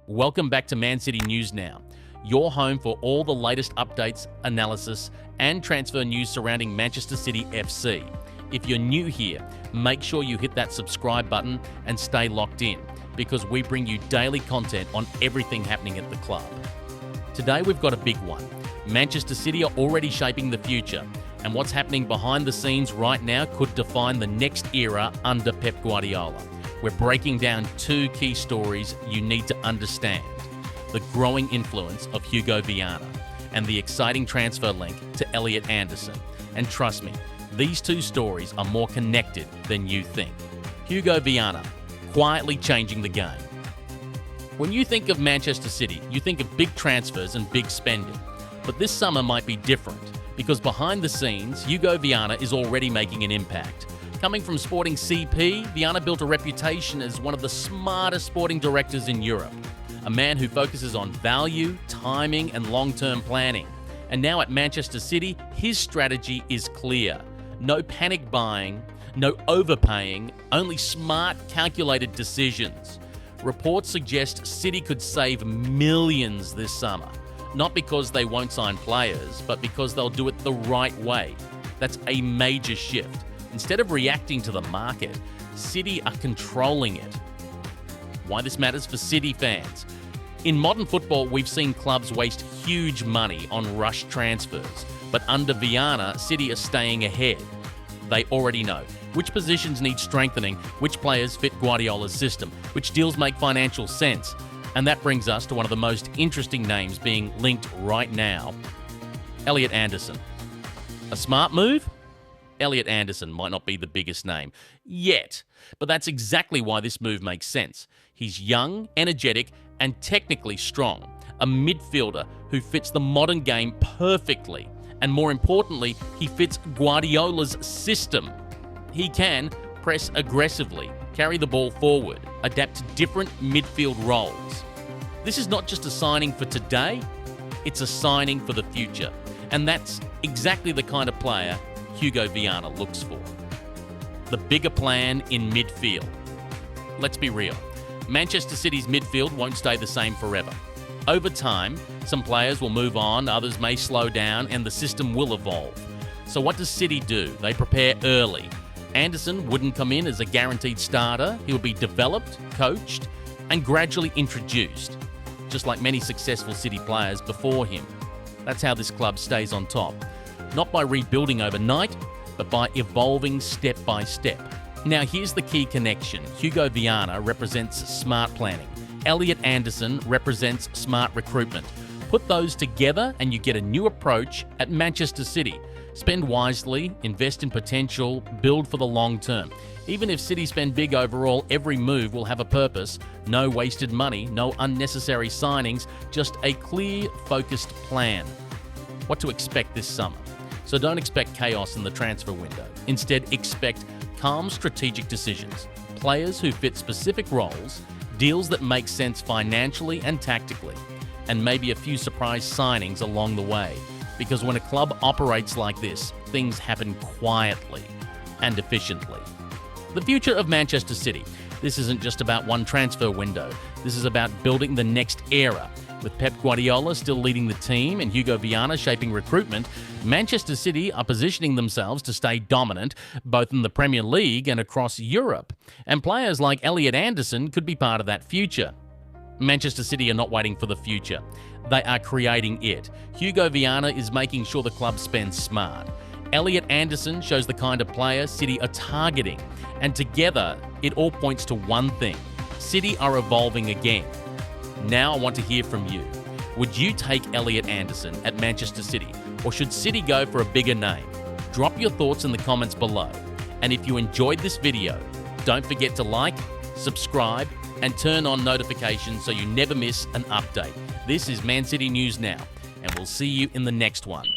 Welcome back to Man City News Now, your home for all the latest updates, analysis, and transfer news surrounding Manchester City FC. If you're new here, make sure you hit that subscribe button and stay locked in, because we bring you daily content on everything happening at the club. Today we've got a big one. Manchester City are already shaping the future, and what's happening behind the scenes right now could define the next era under Pep Guardiola. We're breaking down two key stories you need to understand: the growing influence of Hugo Viana and the exciting transfer link to Elliot Anderson. And trust me, these two stories are more connected than you think. Hugo Viana, quietly changing the game. When you think of Manchester City, you think of big transfers and big spending. But this summer might be different, because behind the scenes, Hugo Viana is already making an impact. Coming from Sporting CP, Viana built a reputation as one of the smartest sporting directors in Europe. A man who focuses on value, timing, and long-term planning. And now at Manchester City, his strategy is clear. No panic buying, no overpaying, only smart, calculated decisions. Reports suggest City could save millions this summer. Not because they won't sign players, but because they'll do it the right way. That's a major shift. Instead of reacting to the market, City are controlling it. Why this matters for City fans? In modern football, we've seen clubs waste huge money on rush transfers, but under Viana, City are staying ahead. They already know which positions need strengthening, which players fit Guardiola's system, which deals make financial sense. And that brings us to one of the most interesting names being linked right now: Elliot Anderson. A smart move? Elliot Anderson might not be the biggest name yet, but that's exactly why this move makes sense. He's young, energetic, and technically strong. A midfielder who fits the modern game perfectly. And more importantly, he fits Guardiola's system. He can press aggressively, carry the ball forward, adapt to different midfield roles. This is not just a signing for today, it's a signing for the future. And that's exactly the kind of player Hugo Viana looks for. The bigger plan in midfield. Let's be real. Manchester City's midfield won't stay the same forever. Over time, some players will move on, others may slow down, and the system will evolve. So what does City do? They prepare early. Anderson wouldn't come in as a guaranteed starter. He'll be developed, coached, and gradually introduced, just like many successful City players before him. That's how this club stays on top. Not by rebuilding overnight, but by evolving step by step. Now here's the key connection. Hugo Viana represents smart planning. Elliot Anderson represents smart recruitment. Put those together and you get a new approach at Manchester City. Spend wisely, invest in potential, build for the long term. Even if City spend big overall, every move will have a purpose. No wasted money, no unnecessary signings, just a clear, focused plan. What to expect this summer? So don't expect chaos in the transfer window. Instead, expect calm, strategic decisions, players who fit specific roles, deals that make sense financially and tactically, and maybe a few surprise signings along the way. Because when a club operates like this, things happen quietly and efficiently. The future of Manchester City. This isn't just about one transfer window. This is about building the next era. With Pep Guardiola still leading the team and Hugo Viana shaping recruitment, Manchester City are positioning themselves to stay dominant, both in the Premier League and across Europe. And players like Elliot Anderson could be part of that future. Manchester City are not waiting for the future. They are creating it. Hugo Viana is making sure the club spends smart. Elliot Anderson shows the kind of player City are targeting. And together, it all points to one thing: City are evolving again. Now I want to hear from you. Would you take Elliot Anderson at Manchester City, or should City go for a bigger name? Drop your thoughts in the comments below. And if you enjoyed this video, don't forget to like, subscribe, and turn on notifications so you never miss an update. This is Man City News Now, and we'll see you in the next one.